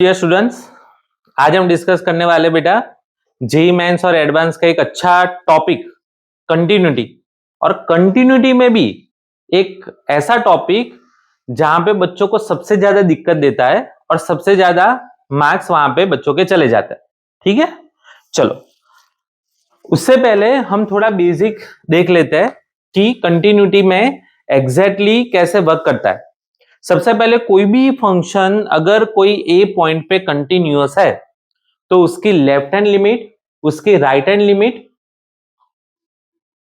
Dear students, आज हम discuss करने वाले बेटा जेईई मेंस और एडवांस का एक अच्छा टॉपिक कंटिन्यूटी। और कंटिन्यूटी में भी एक ऐसा टॉपिक जहां पे बच्चों को सबसे ज्यादा दिक्कत देता है और सबसे ज्यादा मार्क्स वहां पे बच्चों के चले जाते हैं। ठीक है, चलो उससे पहले हम थोड़ा बेसिक देख लेते हैं कि कंटिन्यूटी में एग्जैक्टली कैसे वर्क करता है। सबसे पहले कोई भी फंक्शन अगर कोई ए पॉइंट पे कंटिन्यूअस है तो उसकी लेफ्ट हैंड लिमिट, उसकी राइट हैंड लिमिट,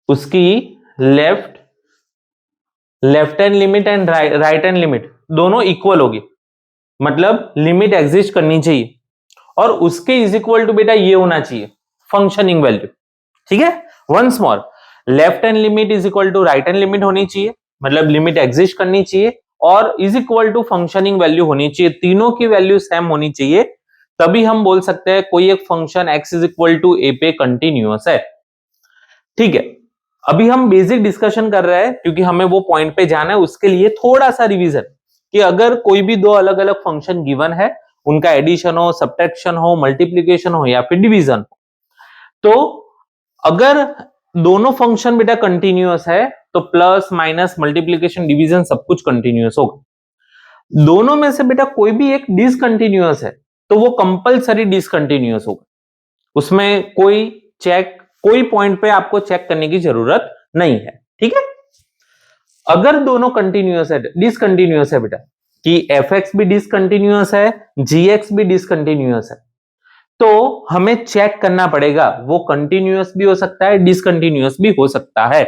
उसकी left hand limit and right hand limit दोनों इक्वल होगी, मतलब लिमिट एग्जिस्ट करनी चाहिए और उसके इज इक्वल टू बेटा ये होना चाहिए फंक्शनिंग वैल्यू। ठीक है, once more, left hand limit is equal to right hand limit होनी चाहिए, मतलब लिमिट एग्जिस्ट करनी चाहिए और is equal to functioning value होनी चाहिए। तीनों की वैल्यू सेम होनी चाहिए, तभी हम बोल सकते हैं कोई एक function x is equal to A पे कंटिन्यूअस है। ठीक है, अभी हम बेसिक डिस्कशन कर रहे हैं क्योंकि हमें वो पॉइंट पे जाना है। उसके लिए थोड़ा सा रिवीजन कि अगर कोई भी दो अलग अलग फंक्शन गिवन है, उनका एडिशन हो, सब्ट्रैक्शन हो, मल्टीप्लीकेशन हो या फिर डिवीजन हो, तो अगर दोनों फंक्शन बेटा कंटिन्यूअस है तो प्लस माइनस मल्टीप्लीकेशन डिवीजन सब कुछ कंटिन्यूअस होगा। दोनों में से बेटा कोई भी एक डिसकंटिन्यूअस है तो वो कंपलसरी डिसकंटिन्यूअस होगा, उसमें कोई पॉइंट पे आपको चेक करने की जरूरत नहीं है। ठीक है, अगर दोनों कंटिन्यूअस है, डिसकंटिन्यूअस है बेटा कि fx भी डिसकंटिन्यूअस है, gx भी डिसकंटिन्यूअस है, तो हमें चेक करना पड़ेगा वो कंटिन्यूअस भी हो सकता है, डिसकंटिन्यूअस भी हो सकता है।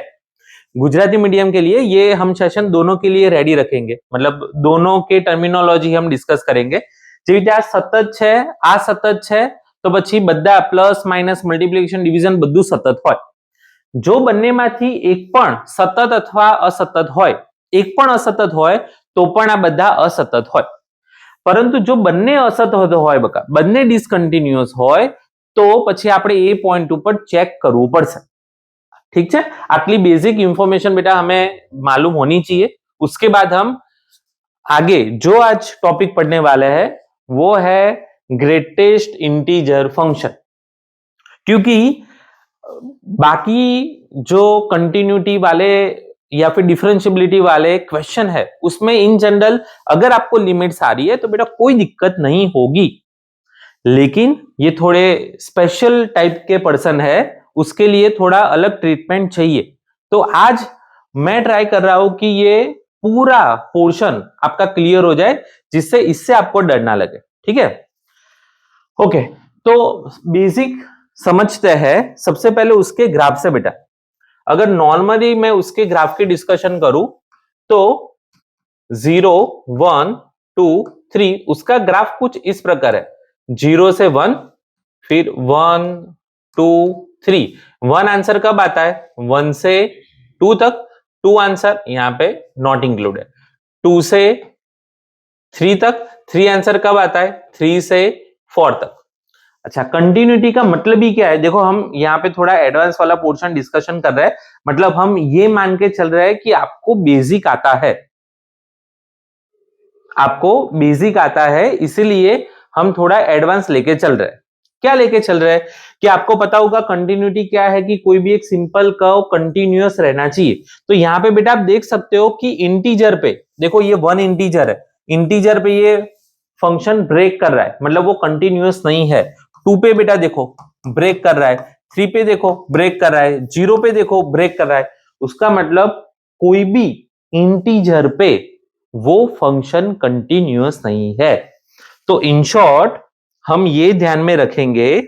गुजराती मीडियम के लिए ये हम सेशन दोनों के लिए रेडी रखेंगे, मतलब दोनों के टर्मिनोलॉजी हम डिस्कस करेंगे। आ सतत है, आ सतत है तो પછી બધા પ્લસ માઇનસ મલ્ટીપ્લિકેશન ડિવિઝન બધું સતત હોય। જો બંનેમાંથી એક પણ સતત અથવા અસતત હોય, એક પણ અસતત હોય તો પણ આ બધા અસતત હોય। પરંતુ જો બંને અસતત હોય બકા, બંને ડિસકન્ટિન્યુઅસ હોય તો પછી આપણે એ પોઈન્ટ ઉપર ચેક કરવું પડશે। ठीक है, आटली बेसिक इंफॉर्मेशन बेटा हमें मालूम होनी चाहिए। उसके बाद हम आगे जो आज टॉपिक पढ़ने वाले हैं वो है ग्रेटेस्ट इंटीजर फंक्शन। क्योंकि बाकी जो कंटिन्यूटी वाले या फिर डिफरेंशिएबिलिटी वाले क्वेश्चन है उसमें इन जनरल अगर आपको लिमिट्स आ रही है तो बेटा कोई दिक्कत नहीं होगी, लेकिन ये थोड़े स्पेशल टाइप के पर्सन है, उसके लिए थोड़ा अलग ट्रीटमेंट चाहिए। तो आज मैं ट्राई कर रहा हूं कि ये पूरा पोर्शन आपका क्लियर हो जाए जिससे इससे आपको डर ना लगे। ठीक है, ओके, तो बेसिक समझते हैं। सबसे पहले उसके ग्राफ से बेटा, अगर नॉर्मली मैं उसके ग्राफ की डिस्कशन करूं तो 0 1 2 3 उसका ग्राफ कुछ इस प्रकार है, 0 से 1, फिर 1 2 3। 1 आंसर कब आता है? 1 से 2 तक, 2 आंसर यहां पे नॉट इंक्लूडेड। 2 से 3 तक, 3 आंसर कब आता है? 3 से 4 तक। अच्छा, कंटिन्यूटी का मतलब ही क्या है? देखो हम यहाँ पे थोड़ा एडवांस वाला पोर्शन डिस्कशन कर रहे हैं, मतलब हम ये मान के चल रहे हैं कि आपको बेसिक आता है, आपको बेसिक आता है, इसीलिए हम थोड़ा एडवांस लेके चल रहे हैं। क्या लेके चल रहे हैं कि आपको पता होगा कंटिन्यूटी क्या है कि कोई भी एक सिंपल कर्व कंटिन्यूअस रहना चाहिए। तो यहाँ पे बेटा आप देख सकते हो कि इंटीजर पे देखो, ये 1 इंटीजर है, इंटीजर पे ये फंक्शन ब्रेक कर रहा है, मतलब वो कंटिन्यूअस नहीं है। 2 पे बेटा देखो ब्रेक कर रहा है, 3 पे देखो ब्रेक कर रहा है, 0 पे देखो ब्रेक कर रहा है। उसका मतलब कोई भी इंटीजर पे वो फंक्शन कंटिन्यूअस नहीं है। तो इन शॉर्ट हम ये ध्यान में रखेंगे,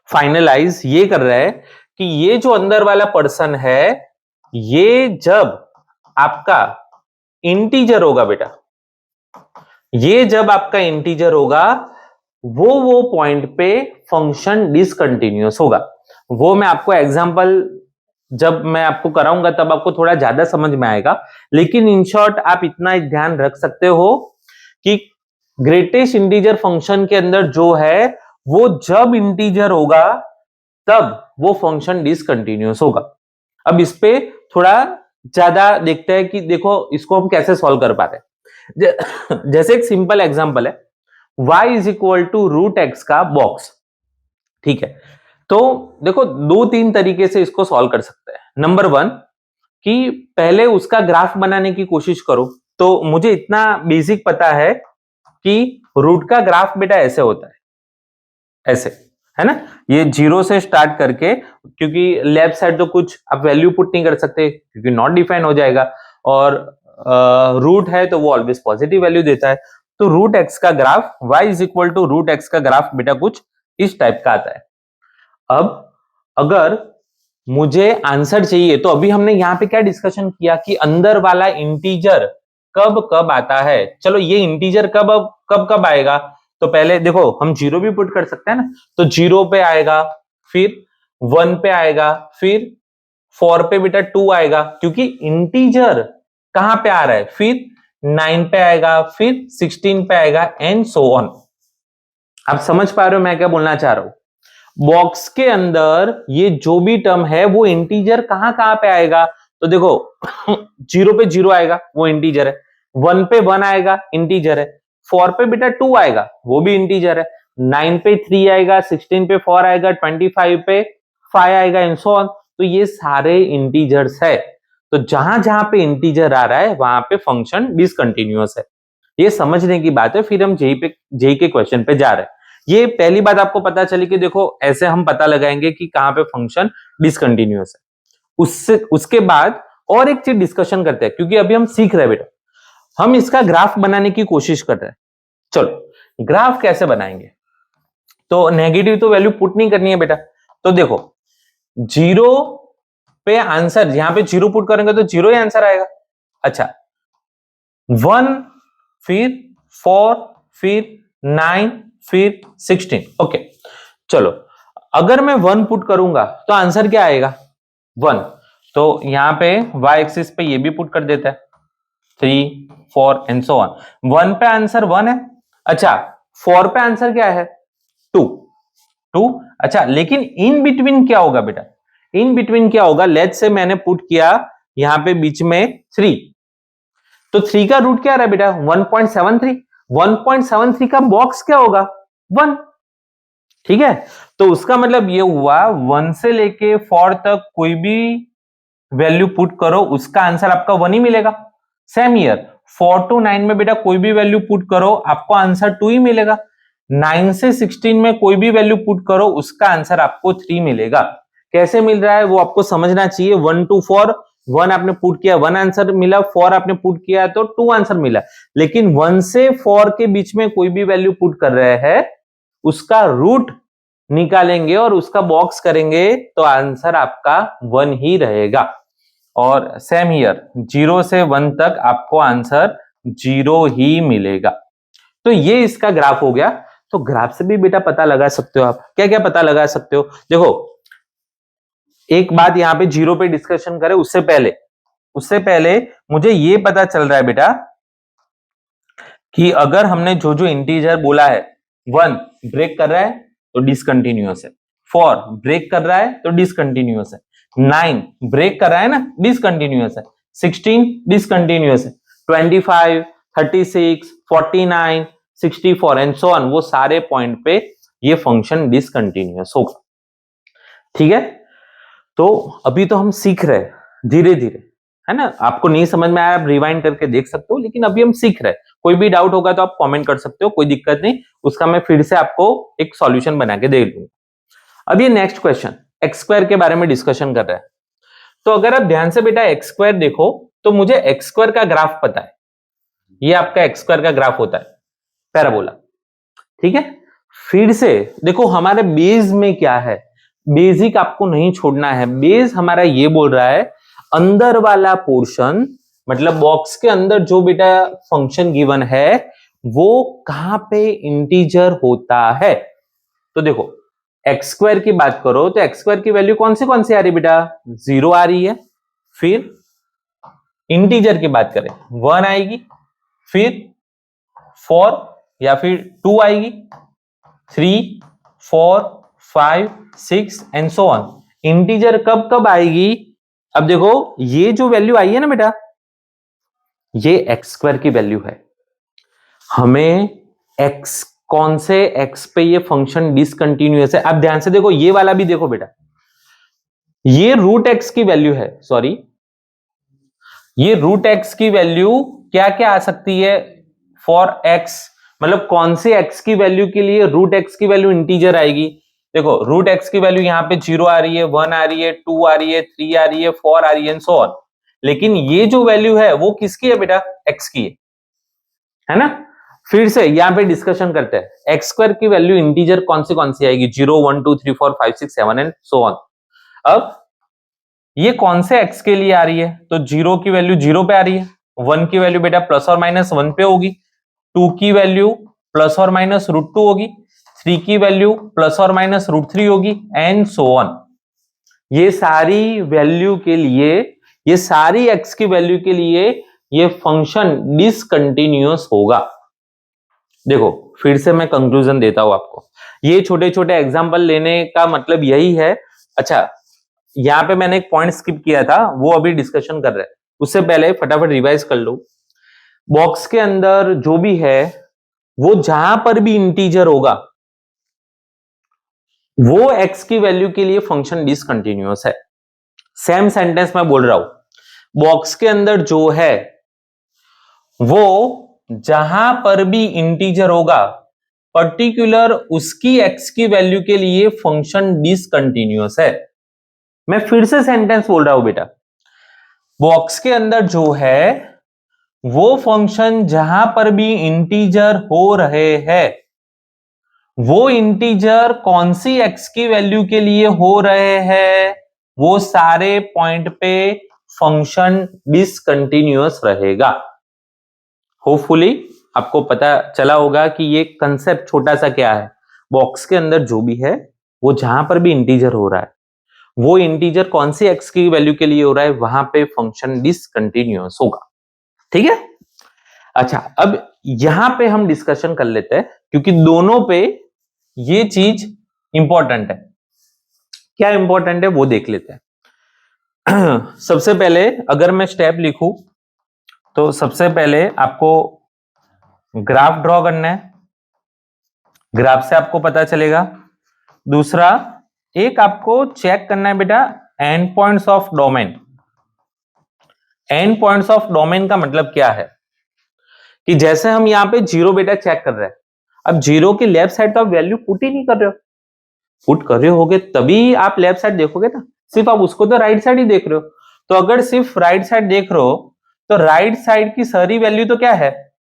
फाइनलाइज ये कर रहे हैं कि ये जो अंदर वाला पर्सन है ये जब आपका इंटीजर होगा बेटा, ये जब आपका इंटीजर होगा वो पॉइंट पे फंक्शन डिसकंटिन्यूअस होगा। वो मैं आपको एग्जांपल जब मैं आपको कराऊंगा तब आपको थोड़ा ज्यादा समझ में आएगा, लेकिन इन शॉर्ट आप इतना ध्यान रख सकते हो कि ग्रेटेस्ट इंटीजर फंक्शन के अंदर जो है वो जब इंटीजर होगा तब वो फंक्शन डिसकंटिन्यूअस होगा। अब इस पे थोड़ा ज्यादा देखते हैं कि देखो इसको हम कैसे सॉल्व कर पाते हैं। जैसे एक सिंपल एग्जांपल है, y is equal to root x का बॉक्स। ठीक है, तो देखो दो तीन तरीके से इसको सॉल्व कर सकते हैं। नंबर वन कि पहले उसका ग्राफ बनाने की कोशिश करो। तो मुझे इतना बेसिक पता है कि रूट का ग्राफ बेटा ऐसे होता है, ऐसे, है ना, ये जीरो से स्टार्ट करके, क्योंकि लेफ्ट साइड तो कुछ आप वैल्यू पुट नहीं कर सकते क्योंकि नॉट डिफाइन हो जाएगा, और रूट है तो वो ऑलवेज पॉजिटिव वैल्यू देता है। तो रूट एक्स का graph y is equal to root x का ग्राफ बेटा कुछ इस टाइप का आता है। अब अगर मुझे आंसर चाहिए तो अभी हमने यहां पे क्या डिस्कशन किया कि अंदर वाला इंटीजर कब कब आता है। चलो ये इंटीजर कब कब कब आएगा, तो पहले देखो हम जीरो भी पुट कर सकते हैं ना, तो जीरो पे आएगा, फिर वन पे आएगा, फिर फोर पे बेटा टू आएगा, क्योंकि इंटीजर कहां पे आ रहा है, फिर नाइन पे आएगा, फिर 16 पे आएगा एंड सो ऑन। आप समझ पा रहे हो मैं क्या बोलना चाह रहा हूं। बॉक्स के अंदर ये जो भी टर्म है वो इंटीजर कहां कहां पे आएगा, तो देखो जीरो पे जीरो आएगा, वो इंटीजर है, वन पे वन आएगा, इंटीजर है, फोर पे बेटा टू आएगा, वो भी इंटीजर है, नाइन पे थ्री आएगा, 16 पे फोर आएगा, 25 पे फाइव आएगा एंड सो ऑन। तो ये सारे इंटीजर्स है। तो जहां जहां पे इंटीजर आ रहा है वहां पे फंक्शन डिसकंटिन्यूअस है। ये समझने की बात है। फिर हम जेई के क्वेश्चन पे जा रहे हैं। ये पहली बात आपको पता चली कि देखो ऐसे हम पता लगाएंगे कि कहां पे फंक्शन डिसकंटिन्यूअस है। उससे उसके बाद और एक चीज डिस्कशन करते हैं, क्योंकि अभी हम सीख रहे हैं बेटा, हम इसका ग्राफ बनाने की कोशिश कर रहे हैं। चलो ग्राफ कैसे बनाएंगे, तो नेगेटिव तो वैल्यू पुट नहीं करनी है बेटा। तो देखो जीरो पे आंसर, यहां पे जीरो पुट करेंगे तो जीरो ही आंसर आएगा। अच्छा, वन, फिर फोर, फिर नाइन, फिर 16। ओके, चलो अगर मैं वन पुट करूंगा तो आंसर क्या आएगा, वन। तो यहां पे y एक्सिस पे ये भी पुट कर देता है, 3, 4 एंड सो ऑन। वन पे आंसर वन है। अच्छा, फोर पे आंसर क्या है, टू, टू। अच्छा, लेकिन इन बिटवीन क्या होगा बेटा, इन बिटवीन क्या होगा, लेट्स से मैंने पुट किया यहां पे बीच में थ्री, तो थ्री का रूट क्या आ रहा है बेटा, 1.73। 1.73 का बॉक्स क्या होगा, वन। ठीक है, तो उसका मतलब ये हुआ वन से लेके फोर तक कोई भी वैल्यू पुट करो उसका आंसर आपका वन ही मिलेगा। सेम ईयर, 4 to 9 में बेटा कोई भी वैल्यू पुट करो आपको आंसर टू ही मिलेगा। 9 से 16 में कोई भी वैल्यू पुट करो उसका आंसर आपको थ्री मिलेगा। कैसे मिल रहा है वो आपको समझना चाहिए। 1 to 4, वन आपने पुट किया वन आंसर मिला, फोर आपने पुट किया तो टू आंसर मिला। लेकिन वन से फोर के बीच में कोई भी वैल्यू पुट कर रहे हैं उसका रूट निकालेंगे और उसका बॉक्स करेंगे तो आंसर आपका वन ही रहेगा। और सेम हियर, जीरो से वन तक आपको आंसर जीरो ही मिलेगा। तो ये इसका ग्राफ हो गया। तो ग्राफ से भी बेटा पता लगा सकते हो आप, क्या क्या पता लगा सकते हो। देखो एक बात यहां पे जीरो पे डिस्कशन करें उससे पहले मुझे ये पता चल रहा है बेटा कि अगर हमने जो जो इंटीजर बोला है, वन ब्रेक कर रहा है तो डिसकंटिन्यूअस है, फोर ब्रेक कर रहा है तो डिसकंटिन्यूअस है, नाइन ब्रेक कर रहा है ना, डिसकंटिन्यूअस है, 16 डिसकंटिन्यूअस है, 25, 36, 49, 64 एंड सो ऑन, वो सारे पॉइंट पे ये फंक्शन डिसकंटिन्यूअस होगा। ठीक है, तो अभी तो हम सीख रहे हैं धीरे धीरे, है ना। आपको नहीं समझ में आया आप रिवाइंड करके देख सकते हो, लेकिन अभी हम सीख रहे हैं। कोई भी डाउट होगा तो आप कमेंट कर सकते हो, कोई दिक्कत नहीं, उसका मैं फिर से आपको एक सॉल्यूशन बना के दे दूंगा। अब ये नेक्स्ट क्वेश्चन एक्स स्क्वायर के बारे में डिस्कशन कर रहे हैं। तो अगर आप ध्यान से बेटा एक्स स्क्वायर देखो तो मुझे एक्स स्क्वायर का ग्राफ पता है, ये आपका एक्स स्क्वायर का ग्राफ होता है, पैराबोला। ठीक है, फिर से देखो हमारे बेस में क्या है, बेसिक आपको नहीं छोड़ना है। बेस हमारा ये बोल रहा है अंदर वाला पोर्शन, मतलब बॉक्स के अंदर जो बेटा फंक्शन गिवन है वो कहां पे इंटीजर होता है। तो देखो एक्स स्क्वायर की बात करो तो एक्स स्क्वायर की वैल्यू कौन सी आ रही है बेटा, जीरो आ रही है। फिर इंटीजर की बात करें वन आएगी, फिर फोर या फिर टू आएगी, 3, 4, 5, 6 एंड सो ऑन। इंटीजर कब कब आएगी, अब देखो ये जो वैल्यू आई है ना बेटा, ये एक्स स्क्वायर की वैल्यू है। हमें एक्स कौन से x पे ये फंक्शन डिसकंटिन्यूअस है। अब ध्यान से देखो, ये वाला भी देखो बेटा, ये रूट एक्स की वैल्यू है, सॉरी ये रूट एक्स की वैल्यू क्या क्या आ सकती है फॉर एक्स, मतलब कौन से एक्स की वैल्यू के लिए रूट एक्स की वैल्यू इंटीजर आएगी। देखो रूट एक्स की वैल्यू यहां पे 0 आ रही है, 1 आ रही है, 2 आ रही है, 3 आ रही है, 4 आ रही है एंड सो ऑन। लेकिन ये जो वैल्यू है वो किसकी है बेटा, एक्स की है ना। फिर से यहां पे डिस्कशन करते हैं, एक्स स्क्वायर की वैल्यू इंटीजर कौन सी आएगी, 0 1 2 3 4 5 6 7 एंड सो ऑन। अब ये कौन से x के लिए आ रही है, तो 0 की वैल्यू 0 पे आ रही है, 1 की वैल्यू बेटा प्लस और माइनस 1 पे होगी, 2 की वैल्यू प्लस और माइनस √2 होगी, 3 की वैल्यू प्लस और माइनस √3 होगी एंड सो ऑन। ये सारी वैल्यू के लिए, ये सारी x की वैल्यू के लिए ये फंक्शन डिसकंटिन्यूअस होगा। देखो फिर से मैं कंक्लूजन देता हूं आपको, ये छोटे छोटे एग्जांपल लेने का मतलब यही है। अच्छा यहां पे मैंने एक पॉइंट स्किप किया था, वो अभी डिस्कशन कर रहे हैं, उससे पहले फटाफट रिवाइज कर लो। बॉक्स के अंदर जो भी है वो जहां पर भी इंटीजर होगा वो x की वैल्यू के लिए फंक्शन डिसकंटिन्यूअस है। सेम सेंटेंस मैं बोल रहा हूं, बॉक्स के अंदर जो है वो जहां पर भी इंटीजर होगा पर्टिकुलर उसकी x की वैल्यू के लिए फंक्शन डिसकंटिन्यूअस है। मैं फिर से सेंटेंस बोल रहा हूं बेटा, बॉक्स के अंदर जो है वो फंक्शन जहां पर भी इंटीजर हो रहे हैं वो इंटीजर कौन सी x की वैल्यू के लिए हो रहे हैं, वो सारे पॉइंट पे फंक्शन डिसकंटिन्यूअस रहेगा। होपफुली आपको पता चला होगा कि ये कंसेप्ट छोटा सा क्या है, बॉक्स के अंदर जो भी है वो जहां पर भी इंटीजर हो रहा है वो इंटीजर कौन सी x की वैल्यू के लिए हो रहा है, वहां पे फंक्शन डिसकंटिन्यूअस होगा। ठीक है। अच्छा अब यहां पे हम डिस्कशन कर लेते हैं, क्योंकि दोनों पे ये चीज इंपॉर्टेंट है। क्या इंपॉर्टेंट है वो देख लेते हैं। सबसे पहले अगर मैं स्टेप लिखूं तो सबसे पहले आपको ग्राफ ड्रॉ करना है, ग्राफ से आपको पता चलेगा। दूसरा एक आपको चेक करना है बेटा and points of domain. And points of domain का मतलब क्या है कि जैसे हम यहां पे जीरो बेटा चेक कर रहे हैं, अब जीरो के लेफ्ट साइड तो आप वैल्यू पुट ही नहीं कर रहे हो, पुट कर रहे होगे तभी आप लेफ्ट साइड देखोगे ना, सिर्फ आप उसको तो राइट साइड ही देख रहे हो। तो अगर सिर्फ राइट साइड देख रहे हो तो राइट साइड की सारी वैल्यू तो क्या है,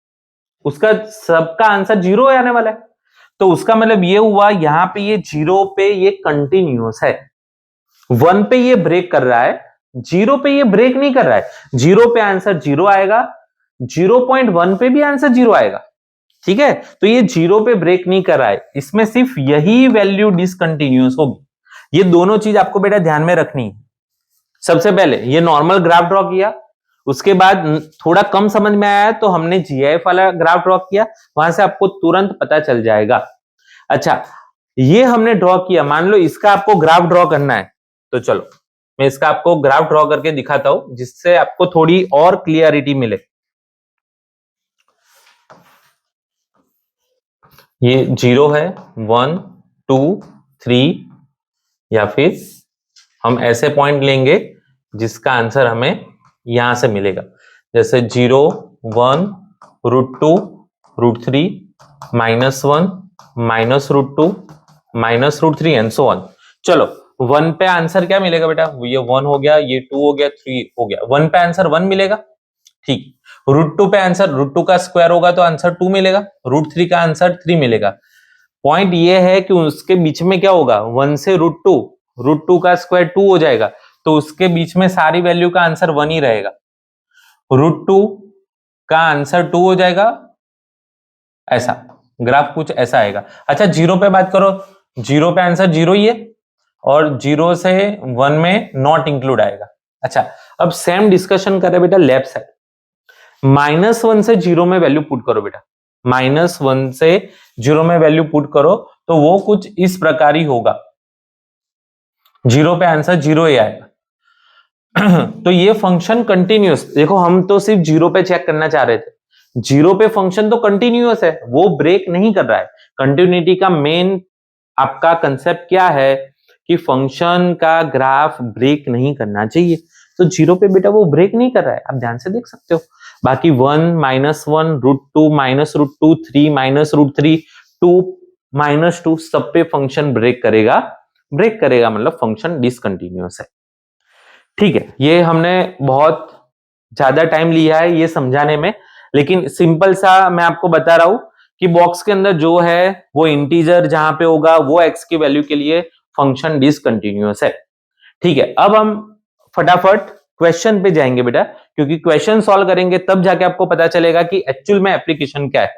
उसका सबका आंसर जीरो आने वाला है। तो उसका मतलब ये हुआ यहां पे ये जीरो पे ये कंटिन्यूअस है, 1 पे ये ब्रेक कर रहा है, जीरो पे ये ब्रेक नहीं कर रहा है। जीरो पे आंसर जीरो आएगा, 0.1 पे भी आंसर जीरो आएगा। ठीक है, तो ये जीरो पे ब्रेक नहीं कर रहा है, इसमें सिर्फ यही वैल्यू डिसकंटिन्यूअस होगी। ये दोनों चीज आपको बेटा ध्यान में रखनी है। सबसे पहले ये नॉर्मल ग्राफ ड्रॉ किया, उसके बाद थोड़ा कम समझ में आया तो हमने जीआईएफ वाला ग्राफ ड्रॉ किया, वहां से आपको तुरंत पता चल जाएगा। अच्छा ये हमने ड्रॉ किया, मान लो इसका आपको ग्राफ ड्रॉ करना है, तो चलो मैं इसका आपको ग्राफ ड्रॉ करके दिखाता हूं जिससे आपको थोड़ी और क्लियरिटी मिले। ये 0 है, 1 2 3, या फिर हम ऐसे पॉइंट लेंगे जिसका आंसर हमें यहां से मिलेगा, जैसे 0 1 √2 √3 -1 -√2 -√3 एंड सो ऑन। चलो 1 पे आंसर क्या मिलेगा बेटा, ये 1 हो गया, ये 2 हो गया, 3 हो गया, 1 पे आंसर 1 मिलेगा। ठीक, √2 पे आंसर √2 का स्क्वायर होगा तो आंसर 2 मिलेगा, √3 का आंसर 3 मिलेगा। पॉइंट ये है कि उसके बीच में क्या होगा, 1 से √2 का स्क्वायर 2 हो जाएगा, तो उसके बीच में सारी वैल्यू का आंसर 1 ही रहेगा। √2 का आंसर 2 हो जाएगा, ऐसा ग्राफ कुछ ऐसा आएगा। अच्छा जीरो पे बात करो, जीरो पे आंसर जीरो ही है और 0 से 1 में नॉट इंक्लूड आएगा। अच्छा अब सेम डिस्कशन करें बेटा लेफ्ट साइड, -1 से 0 में वैल्यू पुट करो बेटा, -1 से 0 में वैल्यू पुट करो तो वो कुछ इस प्रकार ही होगा, 0 पे आंसर 0 ही आएगा। तो ये फंक्शन कंटिन्यूअस, देखो हम तो सिर्फ 0 पे चेक करना चाह रहे थे, जीरो पे फंक्शन तो कंटिन्यूअस है, वो ब्रेक नहीं कर रहा है। कंटिन्यूटी का मेन आपका कंसेप्ट क्या है कि फंक्शन का ग्राफ ब्रेक नहीं करना चाहिए, तो जीरो पे बेटा वो ब्रेक नहीं कर रहा है, आप ध्यान से देख सकते हो। बाकी 1 -1 √2 -√2 3 -√3 2 -2 सब पे फंक्शन ब्रेक करेगा। ब्रेक करेगा मतलब फंक्शन डिसकंटिन्यूअस है। ठीक है, ये हमने बहुत ज्यादा टाइम लिया है ये समझाने में, लेकिन सिंपल सा मैं आपको बता रहा हूं कि बॉक्स के अंदर जो है वो इंटीजर जहां पे होगा वो एक्स की वैल्यू के लिए फंक्शन डिसकंटिन्यूअस है। ठीक है, अब हम फटाफट क्वेश्चन पे जाएंगे बेटा, क्योंकि क्वेश्चन सॉल्व करेंगे तब जाके आपको पता चलेगा कि एक्चुअल में एप्लीकेशन क्या है।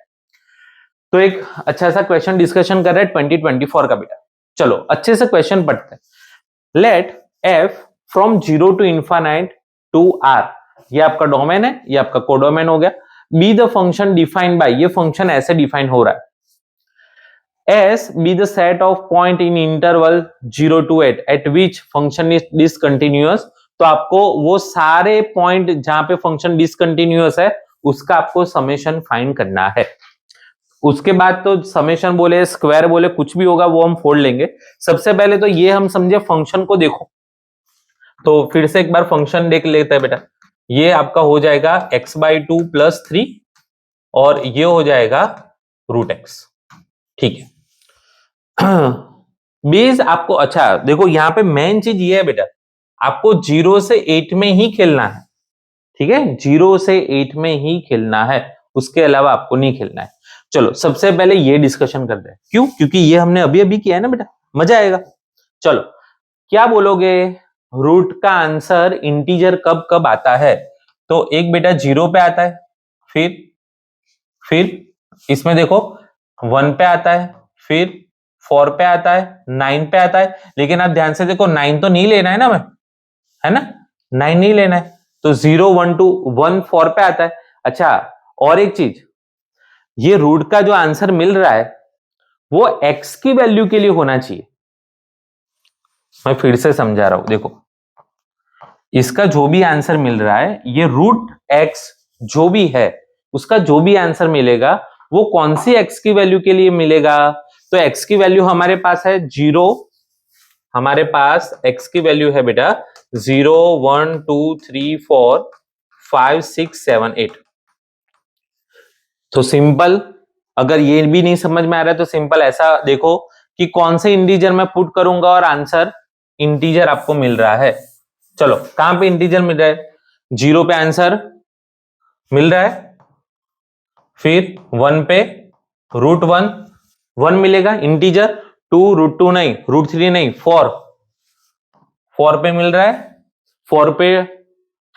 तो एक अच्छा सा क्वेश्चन डिस्कशन कर रहे हैं 2024 का बेटा। चलो अच्छे से क्वेश्चन पढ़ते हैं। Let f from 0 to infinite to R, ये आपका डोमेन है, ये आपका कोडोमेन हो गया। Be the function defined by, ये फंक्शन ऐसे डिफाइन हो रहा है। S be the set of point in interval 0 to 8 at which function is discontinuous, तो आपको वो सारे पॉइंट जहां पे फंक्शन डिसकंटिन्यूअस है उसका आपको समेशन फाइंड करना है। उसके बाद तो समेशन बोले स्क्वायर बोले कुछ भी होगा वो हम फोड़ लेंगे। सबसे पहले तो ये हम समझे फंक्शन को देखो, तो फिर से एक बार फंक्शन देख लेते हैं बेटा। ये आपका हो जाएगा x/2 + 3 और ये हो जाएगा √x। ठीक है, बेस आपको अच्छा देखो यहां पे मेन चीज ये है बेटा, आपको 0 से 8 में ही खेलना है। ठीक है, 0 से 8 में ही खेलना है, उसके अलावा आपको नहीं खेलना है। चलो सबसे पहले ये डिस्कशन करते हैं, क्यों? क्योंकि ये हमने अभी अभी किया है ना बेटा, मजा आएगा। चलो क्या बोलोगे, रूट का आंसर इंटीजर कब कब आता है? तो एक बेटा 0 पे आता है, फिर इसमें देखो 1 पे आता है, फिर 4 पे आता है, 9 पे आता है। लेकिन आप ध्यान से देखो 9 तो नहीं लेना है ना, मैं है ना, 9 नहीं लेना है, तो 0 1 2 1 4 पे आता है। अच्छा और एक चीज, ये रूट का जो आंसर मिल रहा है वो x की वैल्यू के लिए होना चाहिए। मैं फिर से समझा रहा हूं, देखो इसका जो भी आंसर मिल रहा है ये √x जो भी है उसका जो भी आंसर मिलेगा वो कौन सी x की वैल्यू के लिए मिलेगा? तो x की वैल्यू हमारे पास है 0, हमारे पास x की वैल्यू है बेटा 0 1 2 3 4 5 6 7 8। तो सिंपल, अगर ये भी नहीं समझ में आ रहा है तो सिंपल ऐसा देखो कि कौन से इंटीजर मैं पुट करूंगा और आंसर इंटीजर आपको मिल रहा है। चलो कहां पे इंटीजर मिल रहा है? 0 पे आंसर मिल रहा है, फिर 1 पे √1 1 मिलेगा इंटीजर, 2 √2 नहीं, √3 नहीं, 4 पे मिल रहा है, 4 पे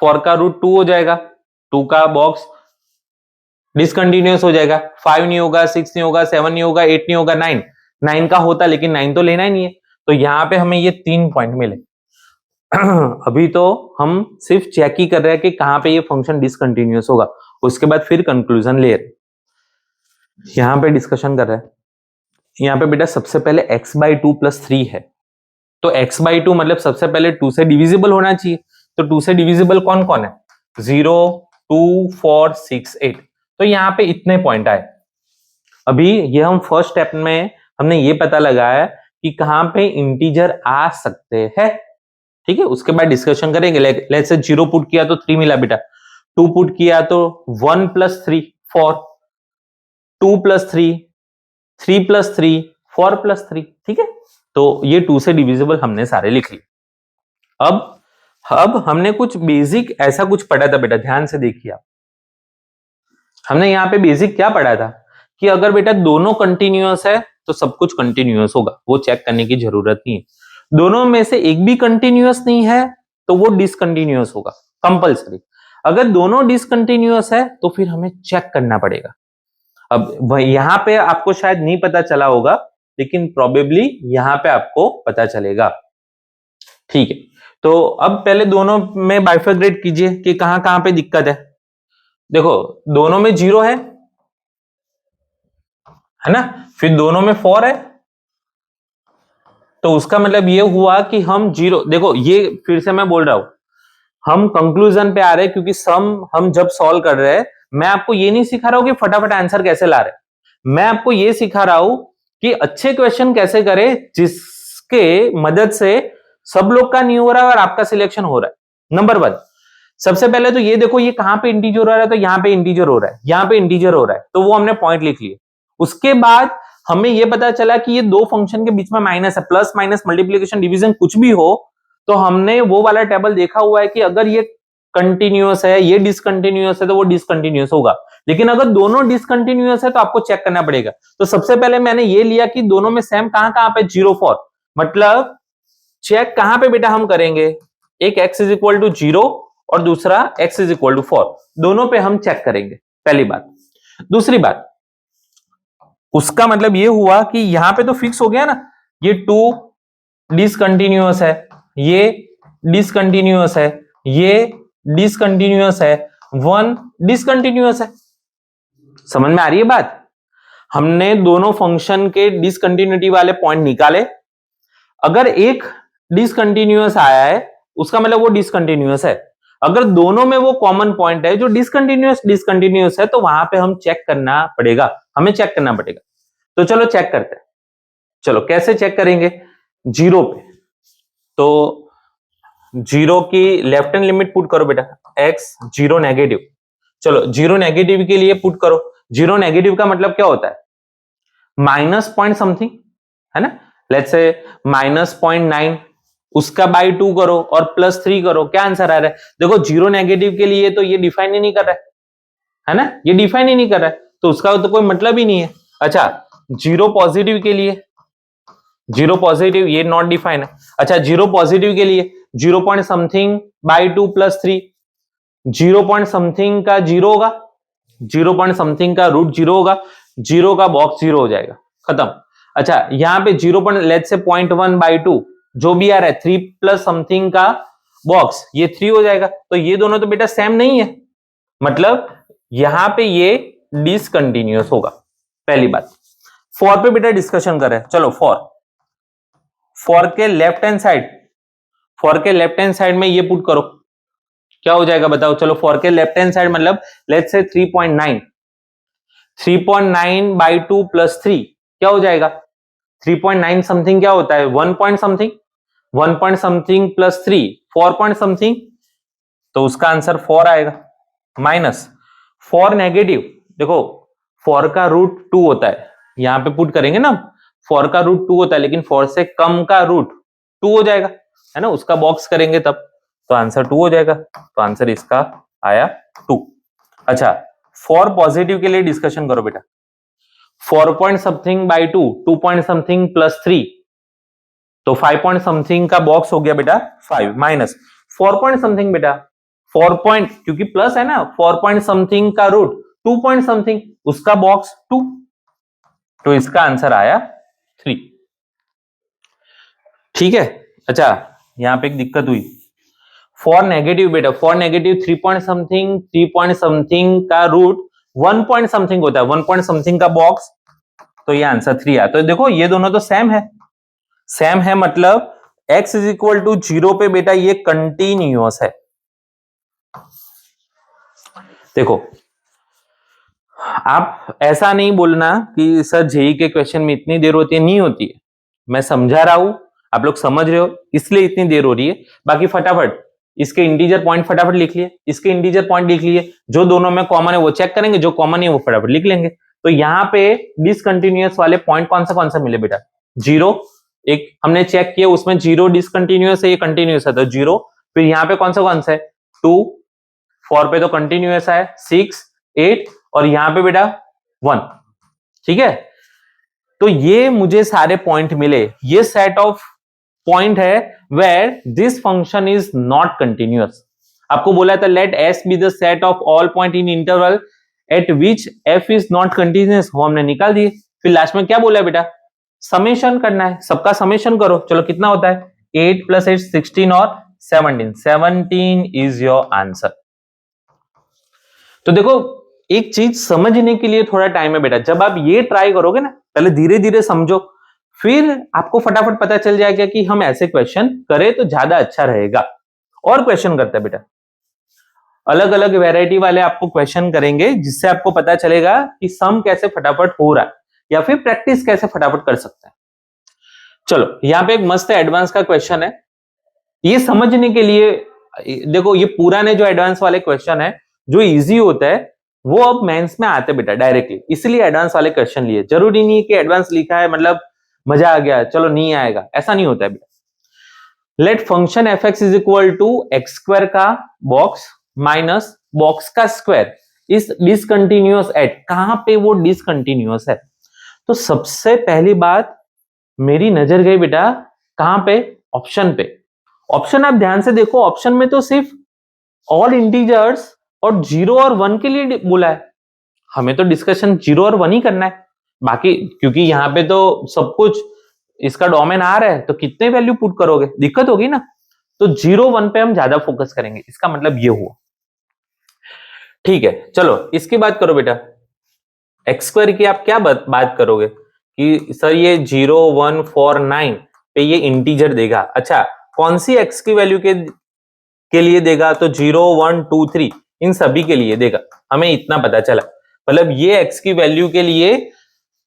4 का √2 हो जाएगा, 2 का बॉक्स डिसकंटिन्यूअस हो जाएगा, 5 नहीं होगा, 6 नहीं होगा, 7 नहीं होगा, 8 नहीं होगा, 9 का होता लेकिन 9 तो लेना ही नहीं है। तो यहां पे हमें ये 3 पॉइंट मिले। अभी तो हम सिर्फ चेक ही कर रहे हैं कि कहां पे ये फंक्शन डिसकंटिन्यूअस होगा, उसके बाद फिर कंक्लूजन ले रहे, यहां पे डिस्कशन कर रहे हैं। यहां पे बेटा सबसे पहले x/2 + 3 है, तो x/2 मतलब सबसे पहले 2 से डिविजिबल होना चाहिए। तो 2 से डिविजिबल कौन कौन है? 0 2 4 6 8। तो यहाँ पे इतने पॉइंट आए। अभी ये हम फर्स्ट स्टेप में हमने ये पता लगाया कि कहां पे इंटीजर आ सकते हैं। ठीक है, उसके बाद डिस्कशन करेंगे। लेट्स से 0 पुट किया तो 3 मिला बेटा, 2 पुट किया तो 1 + 3 4, 2 + 3 3 + 3 4 + 3। ठीक है, तो ये 2 से डिविजिबल हमने सारे लिख लिए। अब हमने कुछ बेसिक ऐसा कुछ पढ़ा था बेटा, ध्यान से देखिए आप। हमने यहाँ पे बेसिक क्या पढ़ा था कि अगर बेटा दोनों कंटिन्यूअस है तो सब कुछ कंटिन्यूअस होगा, वो चेक करने की जरूरत नहीं है। दोनों में से एक भी कंटिन्यूअस नहीं है तो वो डिसकंटिन्यूअस होगा कंपलसरी। अगर दोनों डिसकंटिन्यूअस है तो फिर हमें चेक करना पड़ेगा। अब यहां पे आपको शायद नहीं पता चला होगा, लेकिन प्रोबेबली यहां पे आपको पता चलेगा। ठीक है, तो अब पहले दोनों में बाइफरग्रेट कीजिए कि कहां कहां पे दिक्कत है। देखो दोनों में 0 है ना, फिर दोनों में 4 है, तो उसका मतलब ये हुआ कि हम 0, देखो ये फिर से मैं बोल रहा हूं, हम कंक्लूजन पे आ रहे हैं क्योंकि सम हम जब सॉल्व कर रहे हैं मैं आपको ये नहीं सिखा रहा हूं कि फटाफट आंसर कैसे ला रहे, मैं आपको ये सिखा रहा हूं कि अच्छे क्वेश्चन कैसे करें जिसके मदद से सब लोग का नहीं हो रहा है और आपका सिलेक्शन हो रहा है। नंबर 1, सबसे पहले तो ये देखो ये कहां पे इंटीजर हो रहा है, तो यहां पे इंटीजर हो रहा है, यहां पे इंटीजर हो रहा है, तो वो हमने पॉइंट लिख लिए। उसके बाद हमें ये पता चला कि ये दो फंक्शन के बीच में माइनस है, प्लस माइनस मल्टीप्लीकेशन डिवीजन कुछ भी हो, तो हमने वो वाला टेबल देखा हुआ है कि अगर ये कंटिन्यूअस है, ये डिसकंटिन्यूअस है, तो वो डिसकंटिन्यूअस होगा। लेकिन अगर दोनों डिसकंटिन्यूअस है तो आपको चेक करना पड़ेगा। तो सबसे पहले मैंने ये लिया कि दोनों में सेम कहां पे 0 4, मतलब चेक कहां पे बेटा हम करेंगे, एक x इज इक्वल टू 0 और दूसरा x इज इक्वल टू 4, दोनों पे हम चेक करेंगे, पहली बात। दूसरी बात, उसका मतलब ये हुआ कि यहां पे तो फिक्स हो गया ना, ये 2 डिसकंटिन्यूअस है, ये डिसकंटिन्यूअस है, ये डिसकंटिन्यूअस है, 1 डिसकंटिन्यूअस है। समझ में आ रही है बात? हमने दोनों फंक्शन के डिसकंटिन्यूटी वाले पॉइंट निकाले, अगर एक डिसकंटिन्यूअस आया है उसका मतलब वो डिसकंटिन्यूअस है, अगर दोनों में वो कॉमन पॉइंट है जो डिसकंटिन्यूअस है, तो वहां पे हम चेक करना पड़ेगा, हमें चेक करना पड़ेगा। तो चलो चेक करते हैं। चलो कैसे चेक करेंगे? 0 पे, तो 0 की लेफ्ट हैंड लिमिट पुट करो बेटा, x 0 नेगेटिव। चलो 0 नेगेटिव के लिए पुट करो, 0 नेगेटिव का मतलब क्या होता है, माइनस पॉइंट समथिंग, है ना, लेट्स से -0.9, उसका बाई 2 करो और +3 करो, क्या आंसर आ रहा है? देखो 0 नेगेटिव के लिए तो ये डिफाइन ही नहीं कर रहा है ना, ये डिफाइन ही नहीं कर रहा है, तो उसका तो कोई मतलब ही नहीं है। अच्छा 0 पॉजिटिव के लिए, 0 पॉजिटिव ये नॉट डिफाइन है। अच्छा 0 पॉजिटिव के लिए 0 point something by 2 +3, 0 point something का 0 होगा, 0 पॉइंट समथिंग का रूट 0 होगा, 0 का बॉक्स 0 हो जाएगा, खत्म। अच्छा यहां पे 0 पॉइंट लेट्स से 0.1 बाई 2 जो भी आ रहा है, 3 प्लस समथिंग का बॉक्स, ये 3 हो जाएगा। तो ये दोनों तो बेटा सेम नहीं है, मतलब यहां पे ये डिसकंटिन्यूअस होगा, पहली बात। फॉर पे बेटा डिस्कशन कर रहे हैं, चलो फॉर के लेफ्ट हैंड साइड, फॉर के लेफ्ट हैंड साइड में ये पुट करो, क्या हो जाएगा बताओ? चलो फॉर के लेफ्ट हैंड साइड मतलब लेट्स से 3.9, 3.9 बाई 2 +3 क्या हो जाएगा? 3.9 समथिंग क्या होता है? 1 point something, 1 point something +3 4 point something, तो उसका आंसर 4 आएगा। माइनस 4 नेगेटिव, देखो 4 का रूट 2 होता है, यहां पे पुट करेंगे ना, 4 का रूट 2 होता है, लेकिन 4 से कम का रूट 2 हो जाएगा, है ना, उसका बॉक्स करेंगे तब, तो आंसर 2 हो जाएगा, तो आंसर इसका आया 2। अच्छा 4 पॉजिटिव के लिए डिस्कशन करो बेटा, 4 point something by 2, 2 point something +3, तो 5 पॉइंट समथिंग का बॉक्स हो गया बेटा 5, माइनस 4 पॉइंट समथिंग बेटा, 4 पॉइंट क्योंकि प्लस है ना, 4 पॉइंट समथिंग का रूट 2 पॉइंट समथिंग, उसका बॉक्स 2, तो इसका आंसर आया 3। ठीक है। अच्छा यहां पे एक दिक्कत हुई, 4 नेगेटिव बेटा, 4 negative 3 point something, 3 point something का रूट 1 पॉइंट समथिंग होता है, 1 पॉइंट समथिंग का बॉक्स, तो ये आंसर 3 आया। तो देखो ये दोनों तो सेम है, सेम है मतलब x इज इक्वल टू 0 पे बेटा ये कंटिन्यूअस है। देखो आप ऐसा नहीं बोलना कि सर जेई के क्वेश्चन में इतनी देर होती है, नहीं होती है, मैं समझा रहा हूं, आप लोग समझ रहे हो इसलिए इतनी देर हो रही है। बाकी फटाफट इसके इंटीजर पॉइंट फटाफट लिख लिए, इसके इंटीजर पॉइंट लिख लिए, जो दोनों में कॉमन है वो चेक करेंगे, जो कॉमन है वो फटाफट लिख लेंगे। तो यहाँ पे डिसकंटिन्यूअस वाले पॉइंट कौन सा मिले बेटा? 0, एक हमने चेक किया उसमें 0 डिसकंटिन्यूअस है, ये कंटिन्यूअस है तो 0, फिर यहाँ पे कौन सा है 2, 4 पे तो कंटिन्यूअस है 6 8 और यहां पे बेटा 1। ठीक है, तो ये मुझे सारे पॉइंट मिले, ये सेट ऑफ पॉइंट है where this function is not continuous. आपको बोला था let S be the set of all point in interval at which f is not continuous, वो हमने निकाल दिए। फिर लास्ट में क्या बोला बेटा? समेशन करना है, सबका समेशन करो। चलो कितना होता है? 8 + 8 16 और 17 इज योर आंसर। तो देखो एक चीज समझने के लिए थोड़ा टाइम है बेटा, जब आप ये ट्राई करोगे ना, पहले धीरे धीरे समझो, फिर आपको फटाफट पता चल जाएगा कि हम ऐसे क्वेश्चन करें तो ज्यादा अच्छा रहेगा। और क्वेश्चन करते हैं बेटा, अलग अलग वैरायटी वाले आपको क्वेश्चन करेंगे, जिससे आपको पता चलेगा कि सम कैसे फटाफट हो रहा है या फिर प्रैक्टिस कैसे फटाफट कर सकते हैं। चलो यहाँ पे एक मस्त एडवांस का क्वेश्चन है, ये समझने के लिए देखो, ये पुराने जो एडवांस वाले क्वेश्चन है जो इजी होता है वो अब मेंस में आते बेटा डायरेक्टली, इसलिए एडवांस वाले क्वेश्चन लिए। जरूरी नहीं है कि एडवांस लिखा है मतलब मजा आ गया चलो नहीं आएगा, ऐसा नहीं होता है बेटा। Let function f x is equal to x square का बॉक्स माइनस बॉक्स का स्क्वायर इज डिसकंटिन्यूअस एट, कहां पे वो डिसकंटिन्यूअस है? तो सबसे पहली बात मेरी नजर गई बेटा कहां पे? ऑप्शन पे। ऑप्शन आप ध्यान से देखो, ऑप्शन में तो सिर्फ ऑल इंटीजर्स और 0 और 1 के लिए बोला है, हमें तो डिस्कशन 0 और 1 ही करना है। बाकी क्योंकि यहाँ पे तो सब कुछ इसका डोमेन आ रहा है तो कितने वैल्यू पुट करोगे, दिक्कत होगी ना। तो 0 1 पे हम ज्यादा फोकस करेंगे, इसका मतलब ये हुआ। ठीक है चलो इसकी बात करो बेटा, एक्स स्क्वायर की आप क्या बात करोगे कि सर ये 0 1 4 9 पे ये इंटीजर देगा। अच्छा कौन सी एक्स की वैल्यू के लिए देगा? तो 0 1 2 3 इन सभी के लिए देगा, हमें इतना पता चला। मतलब ये एक्स की वैल्यू के लिए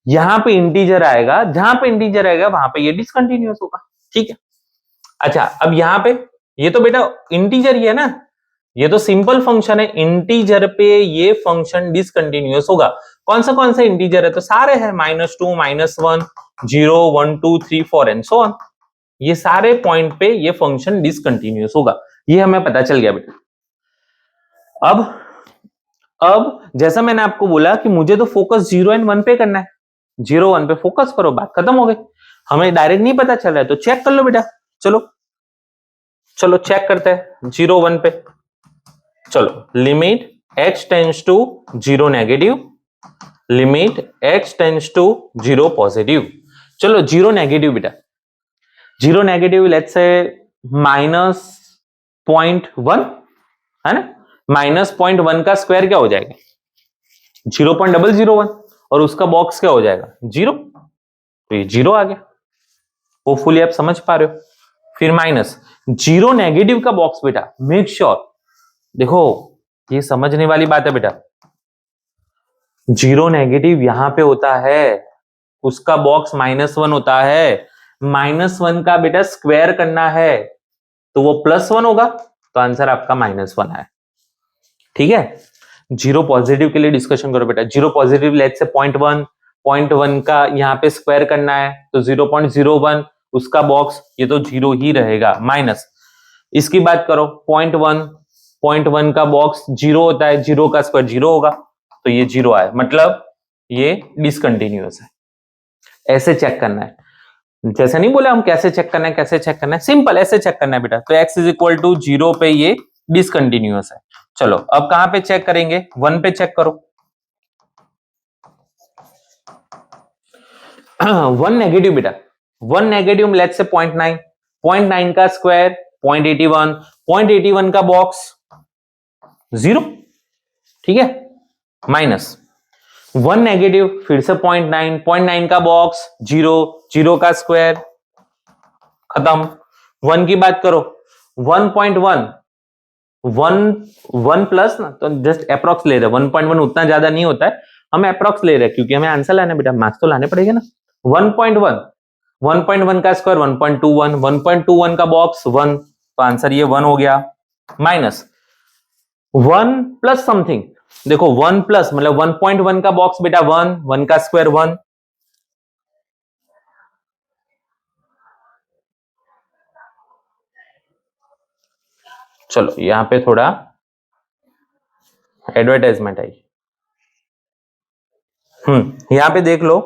यहां पे इंटीजर आएगा, जहां पे इंटीजर आएगा वहां पे ये डिसकंटिन्यूअस होगा। ठीक है अच्छा अब यहां पे ये तो बेटा इंटीजर ही है ना, ये तो सिंपल फंक्शन है, इंटीजर पे ये फंक्शन डिसकंटिन्यूअस होगा। कौन सा इंटीजर है? तो सारे हैं, -2 -1 0 1 2 3 4 एंड सो ऑन। ये सारे पॉइंट पे ये फंक्शन डिसकंटिन्यूअस होगा, ये हमें पता चल गया बेटा। अब जैसा मैंने आपको बोला कि मुझे तो फोकस 0 एंड 1 पे करना है, 0 1 पे फोकस करो, बात खत्म हो गई। हमें डायरेक्ट नहीं पता चल रहा है तो चेक कर लो बेटा। चलो चेक करते हैं 0 1 पे। चलो limit x tends to 0 negative, limit x tends to 0 positive. चलो 0 नेगेटिव बेटा, 0 नेगेटिव लेट्स से -0.1 है ना, -0.1 का स्क्वायर क्या हो जाएगा? 0.001 और उसका बॉक्स क्या हो जाएगा? 0, तो ये 0 आ गया। होपफुली आप समझ पा रहे हो। फिर -0 नेगेटिव का बॉक्स बेटा, मेक श्योर देखो ये समझने वाली बात है बेटा, 0 नेगेटिव यहां पे होता है, उसका बॉक्स -1 होता है, -1 का बेटा स्क्वायर करना है तो वो +1 होगा, तो आंसर आपका -1 है। ठीक है 0 पॉजिटिव के लिए डिस्कशन करो बेटा, 0 पॉजिटिव लेट्स से 0.1 का यहाँ पे स्क्वायर करना है तो 0.01, उसका बॉक्स ये तो 0 ही रहेगा, माइनस इसकी बात करो 0.1 का बॉक्स 0 होता है, 0 का स्क्वायर 0 होगा तो ये 0 आए, मतलब ये डिसकंटिन्यूअस है। ऐसे चेक करना है, जैसे नहीं बोला हम कैसे चेक करना है, कैसे चेक करना है, सिंपल ऐसे चेक करना है बेटा। तो x इज इक्वल टू 0 पे ये डिसकंटिन्यूअस है। चलो अब कहां पे चेक करेंगे? 1 पे चेक करो। 1 नेगेटिव बेटा, 1 नेगेटिव लेट्स से 0.9, 0.9 का स्क्वायर 0.81, 0.81 का बॉक्स 0, ठीक है, माइनस 1 नेगेटिव फिर से 0.9, 0.9 का बॉक्स 0, 0 का स्क्वायर खत्म। 1 की बात करो 1.1, 1 प्लस ना, तो जस्ट अप्रॉक्स ले रहे हैं, 1.1 उतना ज्यादा नहीं होता है, हम अप्रॉक्स ले रहे हैं क्योंकि हमें आंसर लाना है बेटा, मार्क्स तो लाने पड़ेगा ना। 1.1, 1.1 का स्क्वायर 1.21, 1.21 का बॉक्स 1, तो आंसर ये 1 हो गया, माइनस 1 प्लस समथिंग, देखो 1 प्लस मतलब 1.1 का बॉक्स बेटा 1, 1 का स्क्वायर 1, चलो यहां पे थोड़ा एडवर्टाइजमेंट आई, यहां पे देख लो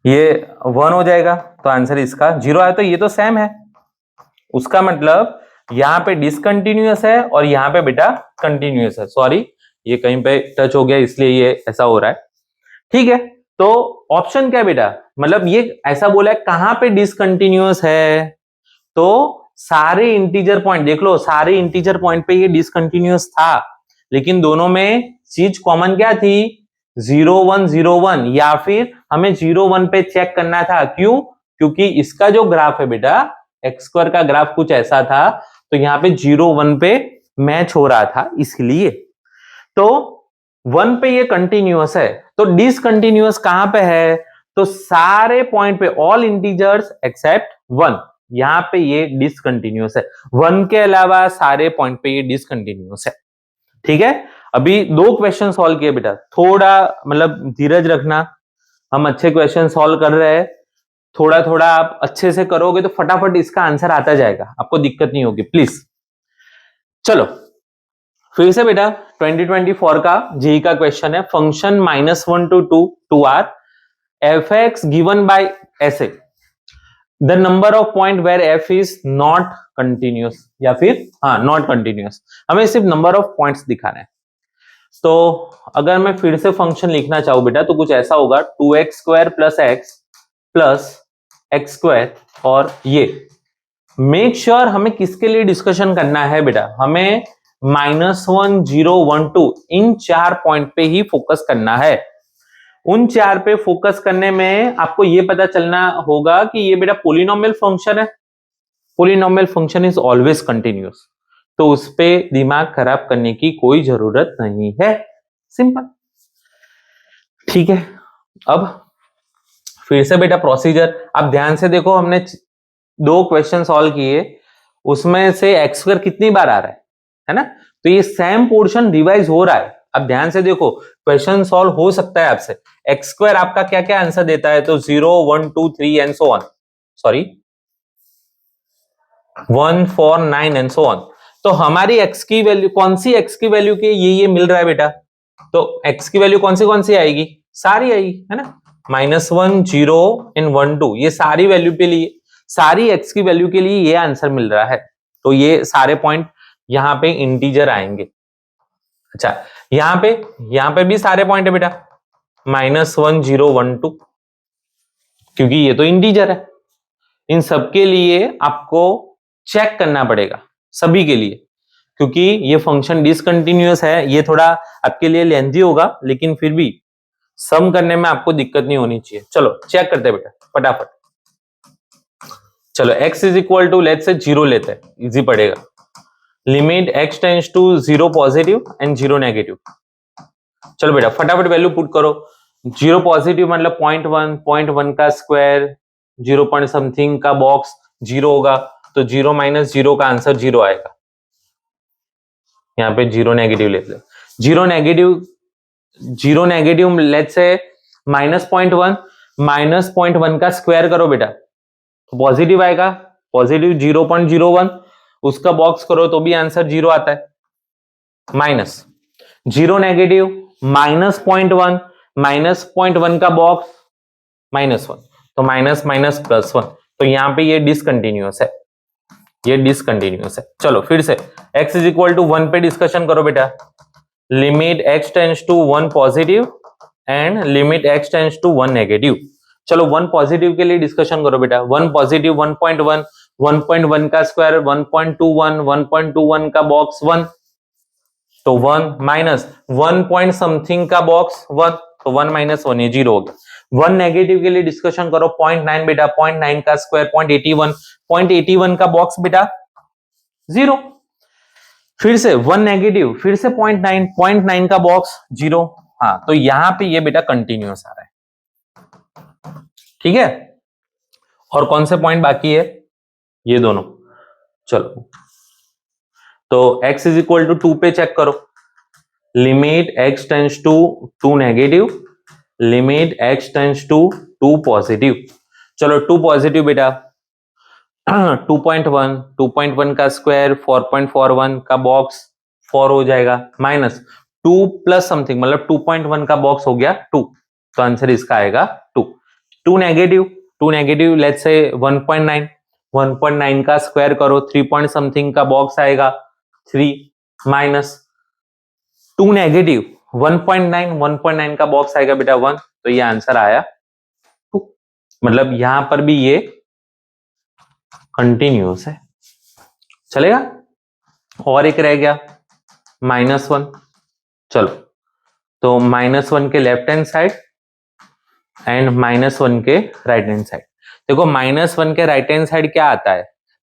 ये 1 हो जाएगा तो आंसर इसका 0 आया, तो ये तो सेम है, उसका मतलब यहां पे डिसकंटिन्यूअस है और यहां पे बेटा कंटिन्यूअस है। सॉरी ये कहीं पे टच हो गया इसलिए ये ऐसा हो रहा है। ठीक है तो ऑप्शन क्या है बेटा, मतलब ये ऐसा बोला है कहां पे डिसकंटिन्यूअस है, तो सारे इंटीजर पॉइंट देख लो, सारे इंटीजर पॉइंट पे ये डिसकंटिन्यूअस था, लेकिन दोनों में चीज कॉमन क्या थी? 0 1 0 1, या फिर हमें 0 1 पे चेक करना था। क्यों? क्योंकि इसका जो ग्राफ है बेटा एक्स स्क्वायर का ग्राफ कुछ ऐसा था, तो यहाँ पे 0 1 पे मैच हो रहा था इसलिए। तो 1 पे ये कंटिन्यूअस है, तो डिसकंटिन्यूअस कहां पे है? तो सारे पॉइंट पे, ऑल इंटीजर्स एक्सेप्ट 1, यहां पे ये डिसकंटिन्यूअस है। 1 के अलावा सारे पॉइंट पे ये डिसकंटिन्यूअस है। ठीक है, अभी 2 क्वेश्चन सॉल्व किए बेटा, थोड़ा मतलब धीरज रखना, हम अच्छे क्वेश्चन सॉल्व कर रहे हैं, थोड़ा थोड़ा आप अच्छे से करोगे तो फटाफट इसका आंसर आता जाएगा, आपको दिक्कत नहीं होगी प्लीज। चलो फिर से बेटा 2024 का जेई का क्वेश्चन है, function -1 to 2 to R f x given by ऐसे the number of point where f is not continuous, या फिर हाँ नॉट कंटिन्यूअस, हमें सिर्फ नंबर ऑफ पॉइंट्स दिखाना है। तो अगर मैं फिर से फंक्शन लिखना चाहूं बेटा तो कुछ ऐसा होगा 2x² plus x plus x², और ये मेक श्योर हमें किसके लिए डिस्कशन करना है बेटा, हमें -1 0 1 2 इन 4 पॉइंट पे ही फोकस करना है। उन 4 पे फोकस करने में आपको ये पता चलना होगा कि ये बेटा पोलिनोमियल फंक्शन है, polynomial function is always continuous, तो उस पे दिमाग खराब करने की कोई जरूरत नहीं है, सिंपल। ठीक है, अब फिर से बेटा प्रोसीजर आप ध्यान से देखो, हमने 2 क्वेश्चन सॉल्व किए, उसमें से x² कितनी बार आ रहा है ना, तो ये सेम पोर्शन रिवाइज हो रहा है। अब ध्यान से देखो, क्वेश्चन सॉल्व हो सकता है आपसे, x² आपका क्या क्या आंसर देता है, तो 0 1 2 3 and so on, sorry 1 4 9 and so on. तो हमारी x की वैल्यू कौन सी, x की वैल्यू के ये मिल रहा है बेटा, तो x की वैल्यू कौन सी आएगी, सारी आएगी है ना, -1 0 एंड 1 2, ये सारी वैल्यू के लिए, सारी x की वैल्यू के लिए ये आंसर मिल रहा है, तो ये सारे पॉइंट यहां पे इंटीजर आएंगे। अच्छा, यहां पे भी सारे पॉइंट है बेटा, -1 0 1 2, क्योंकि ये तो इंटीजर है। इन सबके लिए आपको चेक करना पड़ेगा, सभी के लिए, क्योंकि ये फंक्शन डिसकंटिन्यूअस है, ये थोड़ा आपके लिए लेंथी होगा, लेकिन फिर भी सम करने में आपको दिक्कत नहीं होनी चाहिए। चलो चेक करते हैं बेटा फटाफट। चलो x is equal to let's say 0 लेते हैं, इजी पड़ेगा। Limit x tends to 0 positive and 0 negative. चलो बेटा फटाफट वैल्यू पुट करो। 0 पॉजिटिव मतलब 0.1, 0.1 का स्क्वायर, 0 पॉइंट समथिंग का बॉक्स 0 होगा, तो 0 माइनस 0 का आंसर 0 आएगा। यहाँ पे 0 नेगेटिव लेते हैं, 0 नेगेटिव लेट्स से -0.1, -0.1 का स्क्वायर करो बेटा तो पॉजिटिव आएगा, पॉजिटिव 0.01, उसका बॉक्स करो तो भी आंसर 0 आता है। माइनस 0 नेगेटिव -0.1, -0.1 का बॉक्स -1, तो माइनस माइनस +1, तो यहां पे ये डिसकंटिन्यूअस है, ये डिसकंटिन्यूअस है। चलो फिर से x इज इक्वल टू 1 पे डिस्कशन करो बेटा। Limit x tends to 1 positive and limit x tends to 1 negative. चलो 1 पॉजिटिव के लिए डिस्कशन करो बेटा। 1 पॉजिटिव 1.1, 1.1 का स्क्वायर 1.21, 1.21 का बॉक्स 1, तो 1 माइनस 1 पॉइंट समथिंग का बॉक्स 1, तो 1 माइनस 1 ये 0 हो गया। 1 नेगेटिव के लिए डिस्कशन करो 0.9 बेटा, 0.9 का स्क्वायर 0.81, 0.81 का बॉक्स बेटा 0, फिर से 1 नेगेटिव, फिर से 0.9, 0.9 का बॉक्स 0, हाँ तो यहां पे ये बेटा कंटिन्यूअस आ रहा है। ठीक है, और कौन से पॉइंट बाकी है, ये दोनों। चलो तो x इज इक्वल टू 2 पे चेक करो। Limit x tends to 2 negative, limit x tends to 2 positive. चलो 2 पॉजिटिव बेटा 2.1, 2.1 का स्क्वायर 4.41 का बॉक्स 4 हो जाएगा, माइनस 2 प्लस समथिंग मतलब 2.1 का बॉक्स हो गया 2, तो आंसर इसका आएगा 2। 2 नेगेटिव लेट्स से 1.9, 1.9 का स्क्वायर करो 3 पॉइंट समथिंग का बॉक्स आएगा 3, माइनस 2 नेगेटिव 1.9, 1.9 का बॉक्स आएगा बेटा 1, तो ये आंसर आया 2। मतलब यहां पर भी ये कंटिन्यूअस है, चलेगा। और एक रह गया -1। चलो तो -1 के लेफ्ट हैंड साइड एंड -1 के राइट हैंड साइड। देखो -1 के राइट हैंड साइड क्या आता है,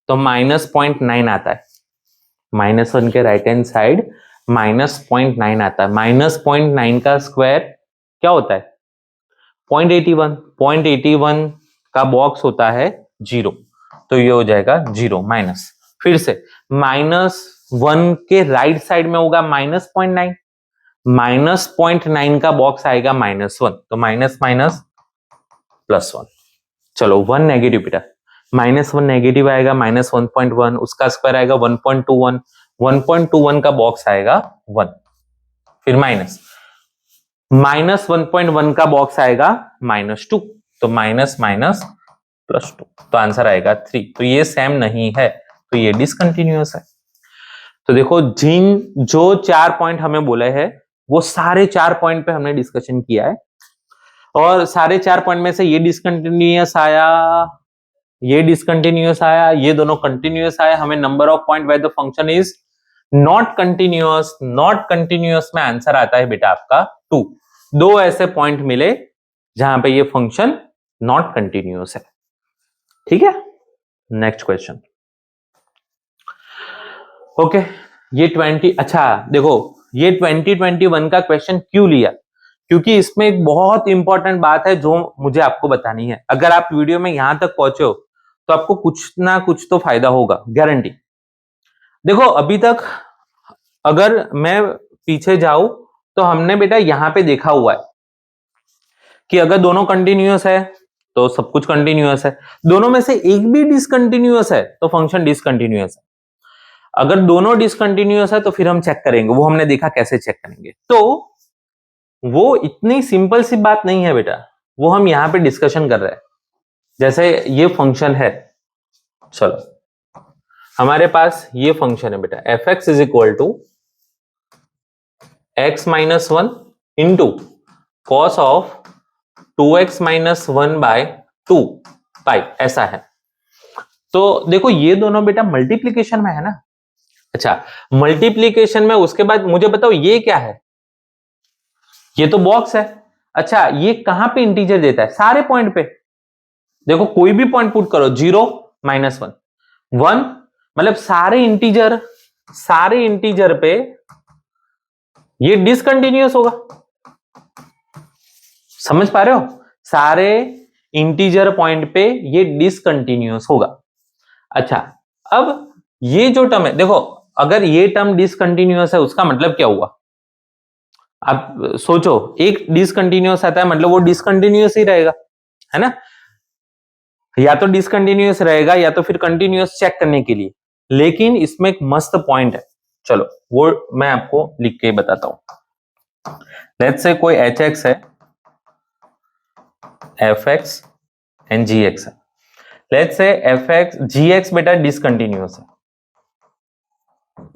तो -0.9 आता है, -1 के राइट हैंड साइड -0.9 आता है। -0.9 का स्क्वायर क्या होता है? 0.81। 0.81 का बॉक्स होता है 0, तो ये हो जाएगा 0 माइनस। फिर से -1 के राइट साइड में होगा -0.9, -0.9 का बॉक्स आएगा -1, तो माइनस माइनस +1। चलो 1 नेगेटिव बेटा, -1 नेगेटिव आएगा -1.1, उसका स्क्वायर आएगा 1.21, 1.21 का बॉक्स आएगा 1, फिर माइनस 1.1 का बॉक्स आएगा -2, तो माइनस माइनस +2, तो आंसर आएगा 3। तो ये सेम नहीं है, तो ये डिसकंटिन्यूअस है। तो देखो जो 4 पॉइंट हमें बोले हैं वो सारे 4 पॉइंट पे हमने डिस्कशन किया है, और सारे 4 पॉइंट में से ये डिसकंटिन्यूअस आया, ये डिसकंटिन्यूअस आया, ये दोनों कंटिन्यूअस आया। हमें number of point where the function is not continuous, not continuous में आंसर आता है बेटा आपका 2। 2 ऐसे पॉइंट मिले जहां पे ये फंक्शन नॉट कंटिन्यूअस है। ठीक है, नेक्स्ट क्वेश्चन। ओके, ये 20, अच्छा देखो ये 2021 का क्वेश्चन क्यों लिया, क्योंकि इसमें एक बहुत इंपॉर्टेंट बात है जो मुझे आपको बतानी है। अगर आप वीडियो में यहां तक पहुंचे हो तो आपको कुछ ना कुछ तो फायदा होगा, गारंटी। देखो अभी तक अगर मैं पीछे जाऊं तो हमने बेटा यहां पे देखा हुआ है कि अगर दोनों कंटिन्यूअस है तो सब कुछ कंटिन्यूअस है, दोनों में से एक भी डिसकंटिन्यूअस है तो फंक्शन डिसकंटिन्यूअस है। अगर दोनों डिसकंटिन्यूअस है तो फिर हम चेक करेंगे, वो हमने देखा कैसे चेक करेंगे। तो वो इतनी सिंपल सी बात नहीं है बेटा, वो हम यहां पे डिस्कशन कर रहे हैं। जैसे ये फंक्शन है, चलो हमारे पास ये फंक्शन है बेटा, f(x) is equal to x minus 1 into cos of 2x minus 1 by 2 pi, ऐसा है। तो देखो ये दोनों बेटा मल्टीप्लीकेशन में है ना। अच्छा मल्टीप्लीकेशन में, उसके बाद मुझे बताओ ये क्या है? ये तो बॉक्स है। अच्छा ये कहां पे इंटीजर देता है? सारे पॉइंट पे। देखो कोई भी पॉइंट पुट करो, 0 -1 1, मतलब सारे इंटीजर पे ये डिसकंटिन्यूअस होगा। समझ पा रहे हो? सारे इंटीजर पॉइंट पे ये डिसकंटिन्यूअस होगा। अच्छा अब ये जो टर्म है, देखो अगर ये टर्म डिसकंटिन्यूअस है उसका मतलब क्या हुआ? आप सोचो, एक डिसकंटिन्यूअस आता है मतलब वो डिसकंटिन्यूअस ही रहेगा, है ना? या तो डिसकंटिन्यूअस रहेगा या तो फिर कंटिन्यूअस चेक करने के लिए। लेकिन इसमें एक मस्त पॉइंट है, चलो वो मैं आपको लिख के बताता हूं। लेट्स से कोई hx है, fx एंड gx है। लेट्स से fx gx बेटा डिसकंटिन्यूअस है,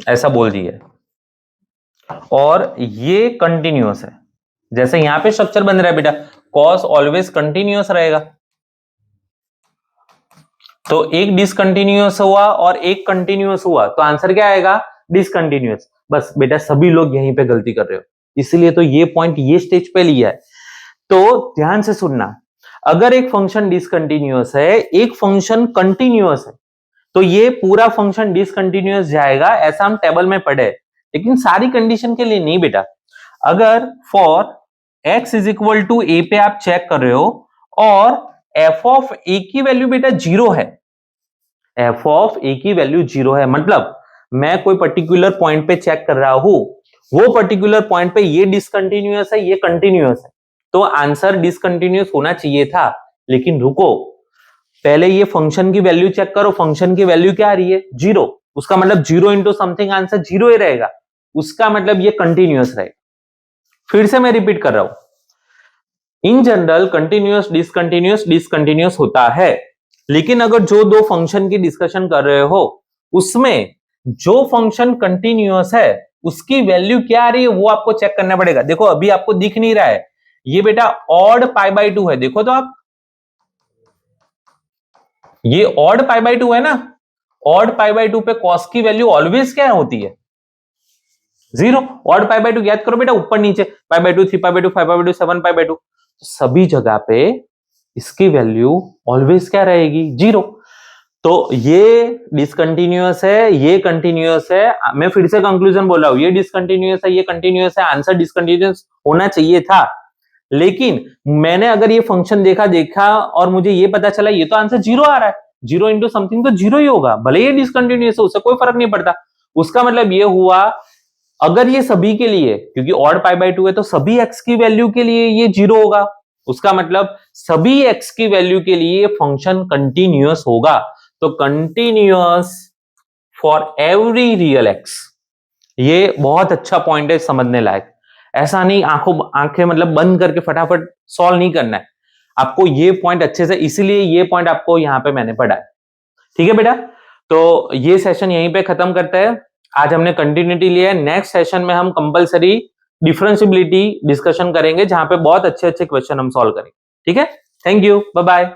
ऐसा बोल दिया, और ये कंटिन्यूअस है। जैसे यहां पे स्ट्रक्चर बन रहा है बेटा, cos ऑलवेज कंटिन्यूअस रहेगा, तो एक डिसकंटिन्यूअस हुआ और एक कंटिन्यूअस हुआ, तो आंसर क्या आएगा? डिसकंटिन्यूअस। बस बेटा सभी लोग यहीं पे गलती कर रहे हो, इसलिए तो ये पॉइंट ये स्टेज पे लिया है। तो ध्यान से सुनना, अगर एक फंक्शन डिसकंटिन्यूअस है, एक फंक्शन कंटिन्यूअस है, तो ये पूरा फंक्शन डिसकंटिन्यूअस जाएगा, ऐसा हम टेबल में पढ़े। लेकिन सारी कंडीशन के लिए नहीं बेटा। अगर for x is equal to a पे आप चेक कर रहे हो और f ऑफ a की वैल्यू बेटा 0 है, f ऑफ a की वैल्यू 0 है, मतलब मैं कोई पर्टिकुलर पॉइंट पे चेक कर रहा हूं, वो पर्टिकुलर पॉइंट पे ये डिसकंटिन्यूअस है, ये कंटिन्यूअस है, तो आंसर डिसकंटिन्यूअस होना चाहिए था। लेकिन रुको, पहले ये फंक्शन की वैल्यू चेक करो, फंक्शन की वैल्यू क्या आ रही है? 0, उसका मतलब 0 इंटू समथिंग, आंसर 0 ही रहेगा, उसका मतलब ये कंटिन्यूअस रहेगा। फिर से मैं रिपीट कर रहा हूं, इन जनरल कंटिन्यूअस डिसकंटिन्यूअस होता है, लेकिन अगर जो दो फंक्शन की डिस्कशन कर रहे हो उसमें जो फंक्शन कंटिन्यूअस है उसकी वैल्यू क्या आ रही है वो आपको चेक करना पड़ेगा। देखो अभी आपको दिख नहीं रहा है, ये बेटा ऑड π/2 है, देखो तो आप, ये ऑड π/2 है ना। ऑड π/2 पे कॉस की वैल्यू ऑलवेज क्या होती है? 0। ऑड π/2 याद करो बेटा, ऊपर नीचे π/2, 3π/2, 5π/2, 7π/2, सभी जगह पे इसकी वैल्यू ऑलवेज क्या रहेगी? 0। तो ये डिसकंटिन्यूअस है, ये कंटिन्यूअस है। मैं फिर से कंक्लूजन बोल रहा हूं, ये डिसकंटिन्यूअस है, ये कंटिन्यूअस है, आंसर डिसकंटिन्यूअस होना चाहिए था। लेकिन मैंने अगर ये फंक्शन देखा और मुझे ये पता चला ये तो आंसर 0 आ रहा है, 0 इंटू समथिंग तो 0 ही होगा, भले ये डिसकंटिन्यूअस है, उससे कोई फर्क नहीं पड़ता। उसका मतलब ये हुआ अगर ये सभी के लिए, क्योंकि ऑड पाई बाय 2 है तो सभी x की वैल्यू के लिए ये 0 होगा, उसका मतलब सभी x की वैल्यू के लिए फंक्शन कंटिन्यूअस होगा। तो continuous for every real x, ये बहुत अच्छा पॉइंट है समझने लायक। ऐसा नहीं आंखें मतलब बंद करके फटाफट सॉल्व नहीं करना है, आपको ये पॉइंट अच्छे से, इसीलिए ये पॉइंट आपको यहां पे मैंने पढ़ा है। ठीक है बेटा, तो ये सेशन यहीं पे खत्म करते हैं। आज हमने कंटिन्यूटी लिया है, नेक्स्ट सेशन में हम कंपलसरी डिफरेंशियबिलिटी डिस्कशन करेंगे, जहां पे बहुत अच्छे अच्छे क्वेश्चन हम सॉल्व करेंगे। ठीक है, थैंक यू, बाय बाय।